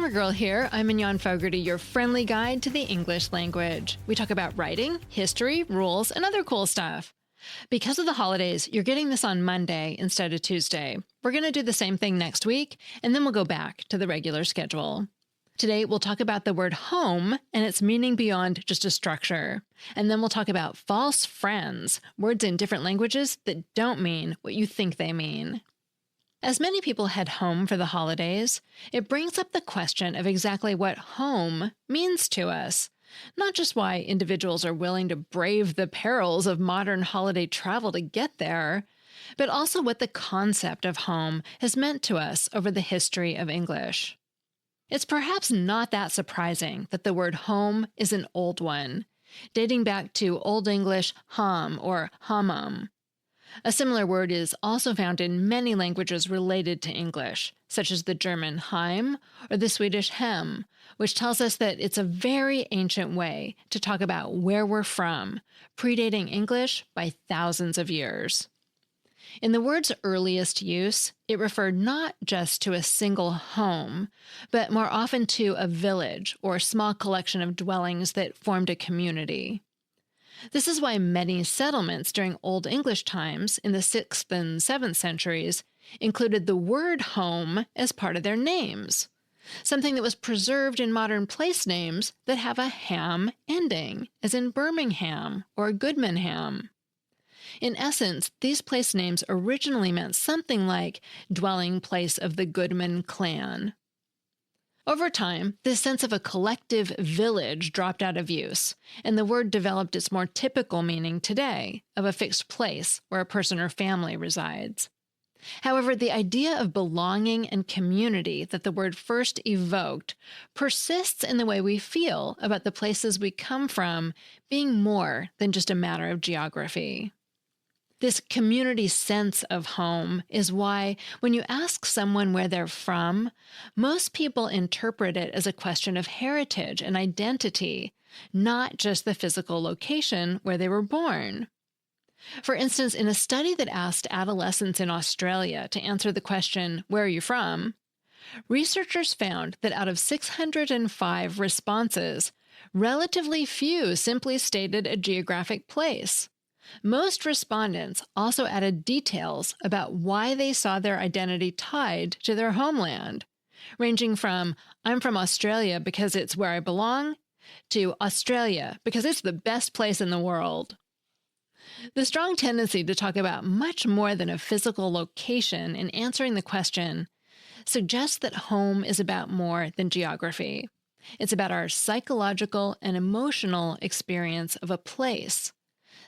Grammar Girl here. I'm Mignon Fogarty, your friendly guide to the English language. We talk about writing, history, rules, and other cool stuff. Because of the holidays, you're getting this on Monday instead of Tuesday. We're going to do the same thing next week, and then we'll go back to the regular schedule. Today, we'll talk about the word home and its meaning beyond just a structure. And then we'll talk about false friends, words in different languages that don't mean what you think they mean. As many people head home for the holidays, it brings up the question of exactly what home means to us. Not just why individuals are willing to brave the perils of modern holiday travel to get there, but also what the concept of home has meant to us over the history of English. It's perhaps not that surprising that the word home is an old one, dating back to Old English ham or hamam. A similar word is also found in many languages related to English, such as the German Heim or the Swedish Hem, which tells us that it's a very ancient way to talk about where we're from, predating English by thousands of years. In the word's earliest use, it referred not just to a single home, but more often to a village or small collection of dwellings that formed a community. This is why many settlements during Old English times in the 6th and 7th centuries included the word home as part of their names, something that was preserved in modern place names that have a ham ending, as in Birmingham or Goodmanham. In essence, these place names originally meant something like dwelling place of the Goodman clan. Over time, this sense of a collective village dropped out of use, and the word developed its more typical meaning today of a fixed place where a person or family resides. However, the idea of belonging and community that the word first evoked persists in the way we feel about the places we come from being more than just a matter of geography. This community sense of home is why, when you ask someone where they're from, most people interpret it as a question of heritage and identity, not just the physical location where they were born. For instance, in a study that asked adolescents in Australia to answer the question, "Where are you from?" researchers found that out of 605 responses, relatively few simply stated a geographic place. Most respondents also added details about why they saw their identity tied to their homeland, ranging from, "I'm from Australia because it's where I belong," to "Australia because it's the best place in the world." The strong tendency to talk about much more than a physical location in answering the question suggests that home is about more than geography. It's about our psychological and emotional experience of a place,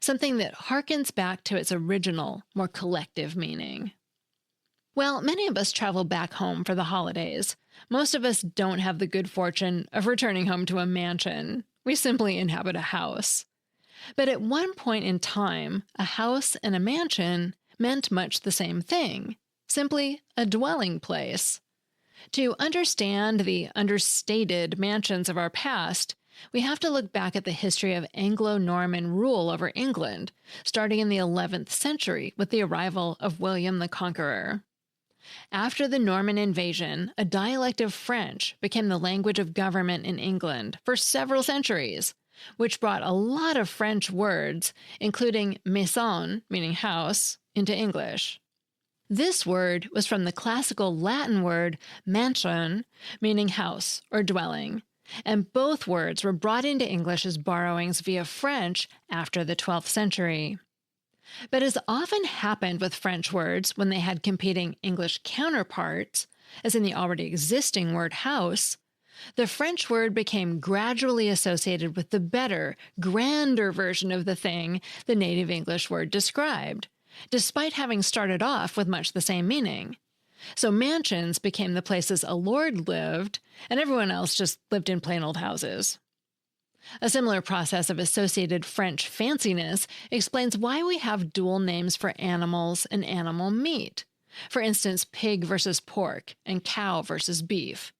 something that harkens back to its original, more collective meaning. Well, many of us travel back home for the holidays. Most of us don't have the good fortune of returning home to a mansion. We simply inhabit a house. But at one point in time, a house and a mansion meant much the same thing, simply a dwelling place. To understand the understated mansions of our past, we have to look back at the history of Anglo-Norman rule over England, starting in the 11th century with the arrival of William the Conqueror. After the Norman invasion, a dialect of French became the language of government in England for several centuries, which brought a lot of French words, including maison, meaning house, into English. This word was from the classical Latin word mansion, meaning house or dwelling, and both words were brought into English as borrowings via French after the 12th century. But as often happened with French words when they had competing English counterparts, as in the already existing word house, the French word became gradually associated with the better, grander version of the thing the native English word described, despite having started off with much the same meaning. So mansions became the places a lord lived, and everyone else just lived in plain old houses. A similar process of associated French fanciness explains why we have dual names for animals and animal meat. For instance, pig versus pork and cow versus beef.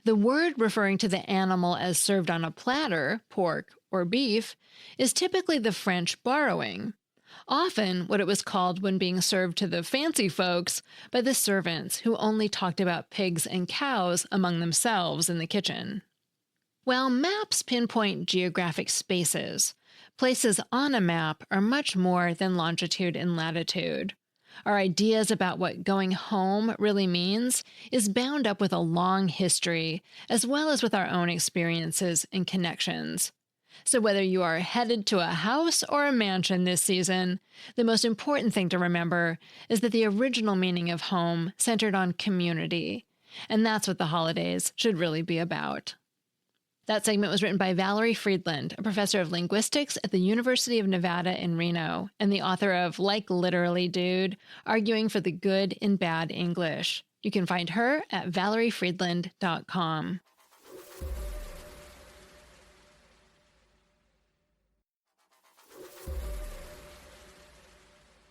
The word referring to the animal as served on a platter, pork or beef, is typically the French borrowing, Often what it was called when being served to the fancy folks by the servants who only talked about pigs and cows among themselves in the kitchen. While maps pinpoint geographic spaces, places on a map are much more than longitude and latitude. Our ideas about what going home really means is bound up with a long history, as well as with our own experiences and connections. So whether you are headed to a house or a mansion this season, the most important thing to remember is that the original meaning of home centered on community, and that's what the holidays should really be about. That segment was written by Valerie Friedland, a professor of linguistics at the University of Nevada in Reno, and the author of Like Literally Dude, Arguing for the Good in Bad English. You can find her at valeriefriedland.com.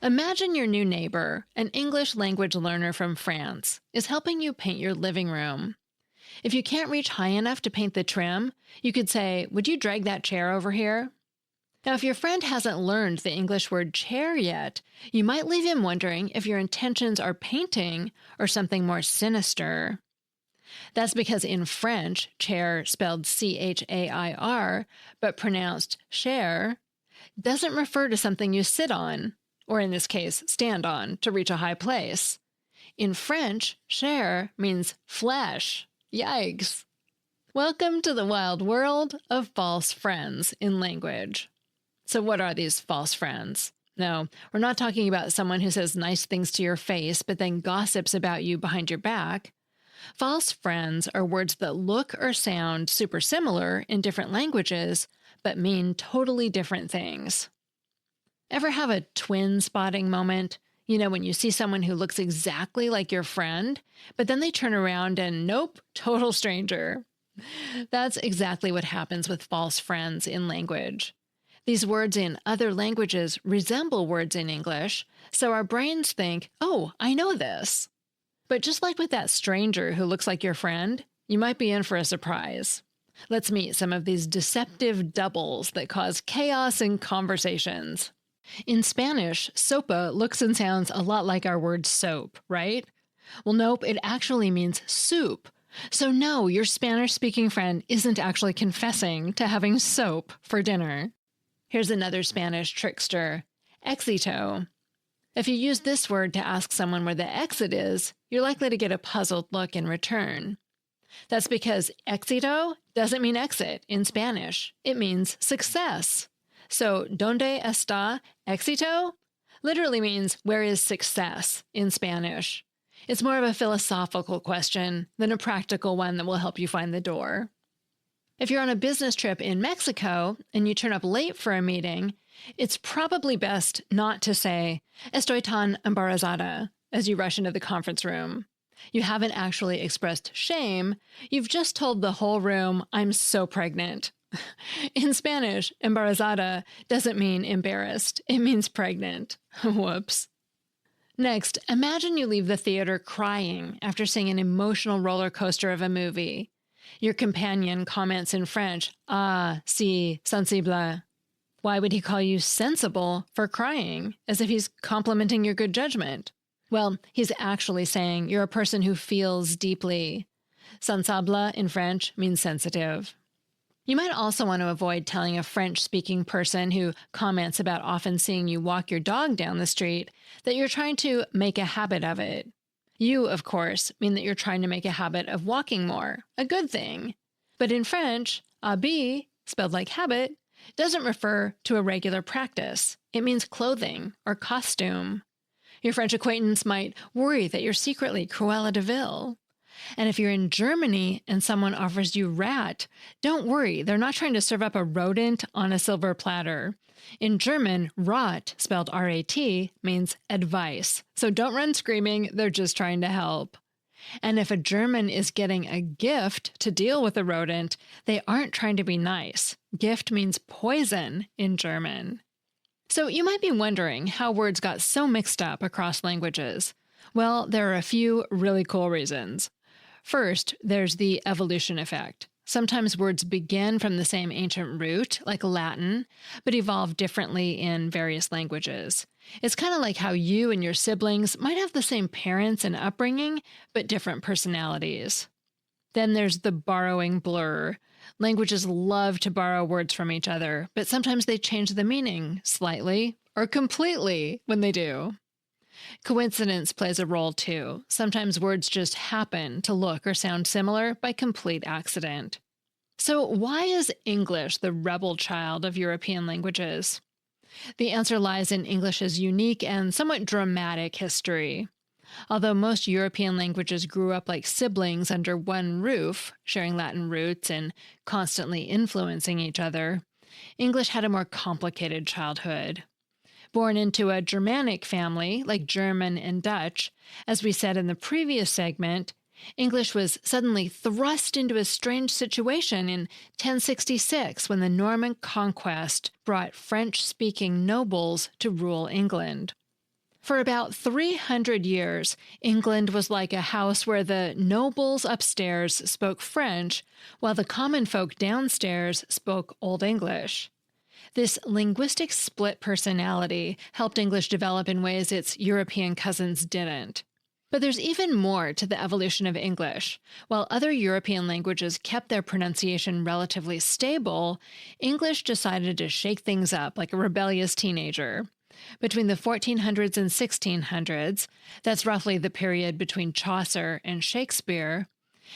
Imagine your new neighbor, an English language learner from France, is helping you paint your living room. If you can't reach high enough to paint the trim, you could say, "Would you drag that chair over here?" Now, if your friend hasn't learned the English word chair yet, you might leave him wondering if your intentions are painting or something more sinister. That's because in French, chair, spelled C-H-A-I-R, but pronounced chair, doesn't refer to something you sit on, or in this case, stand on, to reach a high place. In French, chair means flesh. Yikes! Welcome to the wild world of false friends in language. So what are these false friends? No, we're not talking about someone who says nice things to your face but then gossips about you behind your back. False friends are words that look or sound super similar in different languages but mean totally different things. Ever have a twin spotting moment? You know, when you see someone who looks exactly like your friend, but then they turn around and nope, total stranger. That's exactly what happens with false friends in language. These words in other languages resemble words in English, so our brains think, oh, I know this. But just like with that stranger who looks like your friend, you might be in for a surprise. Let's meet some of these deceptive doubles that cause chaos in conversations. In Spanish, sopa looks and sounds a lot like our word soap, right? Well, nope, it actually means soup. So no, your Spanish-speaking friend isn't actually confessing to having soap for dinner. Here's another Spanish trickster, éxito. If you use this word to ask someone where the exit is, you're likely to get a puzzled look in return. That's because éxito doesn't mean exit in Spanish. It means success. So, ¿dónde está éxito? Literally means, where is success in Spanish? It's more of a philosophical question than a practical one that will help you find the door. If you're on a business trip in Mexico and you turn up late for a meeting, it's probably best not to say, "Estoy tan embarazada," as you rush into the conference room. You haven't actually expressed shame, you've just told the whole room, "I'm so pregnant." In Spanish, embarazada doesn't mean embarrassed. It means pregnant. Whoops. Next, imagine you leave the theater crying after seeing an emotional roller coaster of a movie. Your companion comments in French, "Ah, si, sensible." Why would he call you sensible for crying, as if he's complimenting your good judgment? Well, he's actually saying you're a person who feels deeply. Sensible in French means sensitive. You might also want to avoid telling a French-speaking person who comments about often seeing you walk your dog down the street that you're trying to make a habit of it. You, of course, mean that you're trying to make a habit of walking more, a good thing. But in French, habit, spelled like habit, doesn't refer to a regular practice. It means clothing or costume. Your French acquaintance might worry that you're secretly Cruella de Vil. And if you're in Germany and someone offers you rat, don't worry, they're not trying to serve up a rodent on a silver platter. In German, Rat, spelled R-A-T, means advice. So don't run screaming, they're just trying to help. And if a German is getting a gift to deal with a rodent, they aren't trying to be nice. Gift means poison in German. So you might be wondering how words got so mixed up across languages. Well, there are a few really cool reasons. First, there's the evolution effect. Sometimes words begin from the same ancient root, like Latin, but evolve differently in various languages. It's kind of like how you and your siblings might have the same parents and upbringing, but different personalities. Then there's the borrowing blur. Languages love to borrow words from each other, but sometimes they change the meaning slightly or completely when they do. Coincidence plays a role too. Sometimes words just happen to look or sound similar by complete accident. So why is English the rebel child of European languages? The answer lies in English's unique and somewhat dramatic history. Although most European languages grew up like siblings under one roof, sharing Latin roots and constantly influencing each other, English had a more complicated childhood. Born into a Germanic family, like German and Dutch, as we said in the previous segment, English was suddenly thrust into a strange situation in 1066 when the Norman conquest brought French-speaking nobles to rule England. For about 300 years, England was like a house where the nobles upstairs spoke French, while the common folk downstairs spoke Old English. This linguistic split personality helped English develop in ways its European cousins didn't. But there's even more to the evolution of English. While other European languages kept their pronunciation relatively stable, English decided to shake things up like a rebellious teenager. Between the 1400s and 1600s, that's roughly the period between Chaucer and Shakespeare,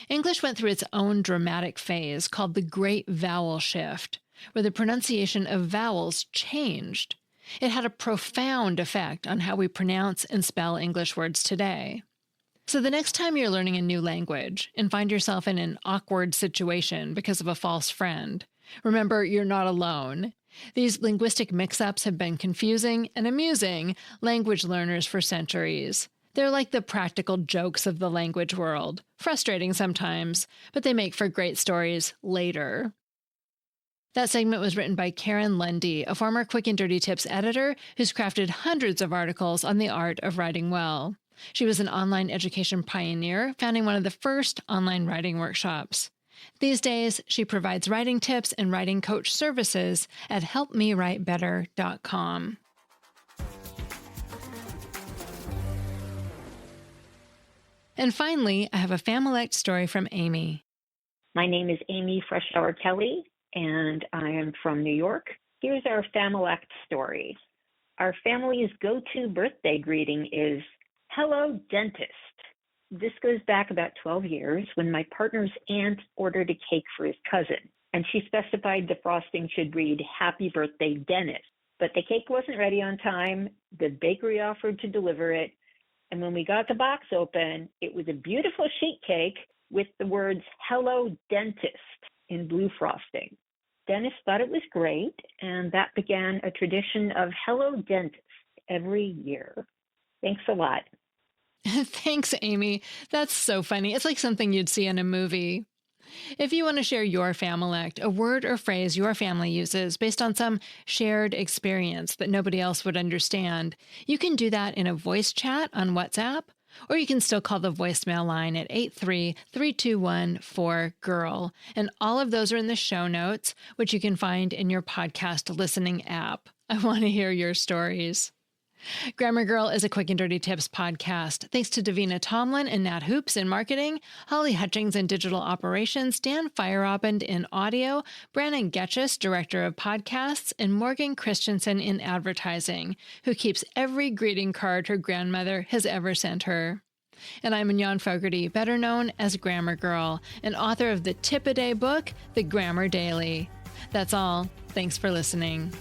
English went through its own dramatic phase called the Great Vowel Shift, where the pronunciation of vowels changed. It had a profound effect on how we pronounce and spell English words today. So the next time you're learning a new language and find yourself in an awkward situation because of a false friend, remember you're not alone. These linguistic mix-ups have been confusing and amusing language learners for centuries. They're like the practical jokes of the language world, frustrating sometimes, but they make for great stories later. That segment was written by Karen Lundy, a former Quick and Dirty Tips editor who's crafted hundreds of articles on the art of writing well. She was an online education pioneer, founding one of the first online writing workshops. These days, she provides writing tips and writing coach services at helpmewritebetter.com. And finally, I have a Familect story from Amy. My name is Amy Freshour Kelly, and I am from New York. Here's our Familect story. Our family's go-to birthday greeting is, "Hello, dentist." This goes back about 12 years when my partner's aunt ordered a cake for his cousin, and she specified the frosting should read, "Happy Birthday, Dentist." But the cake wasn't ready on time. The bakery offered to deliver it, and when we got the box open, it was a beautiful sheet cake with the words, "Hello, Dentist," in blue frosting. Dennis thought it was great, and that began a tradition of "Hello, Dentist" every year. Thanks a lot. Thanks, Amy. That's so funny. It's like something you'd see in a movie. If you want to share your Familect, a word or phrase your family uses based on some shared experience that nobody else would understand, you can do that in a voice chat on WhatsApp, or you can still call the voicemail line at 833-214-GIRL. And all of those are in the show notes, which you can find in your podcast listening app. I want to hear your stories. Grammar Girl is a Quick and Dirty Tips podcast. Thanks to Davina Tomlin and Nat Hoops in marketing, Holly Hutchings in digital operations, Dan Feierabend in audio, Brannan Goetschius, director of podcasts, and Morgan Christianson in advertising, who keeps every greeting card her grandmother has ever sent her. And I'm Mignon Fogarty, better known as Grammar Girl, and author of the tip-a-day book, The Grammar Daily. That's all. Thanks for listening.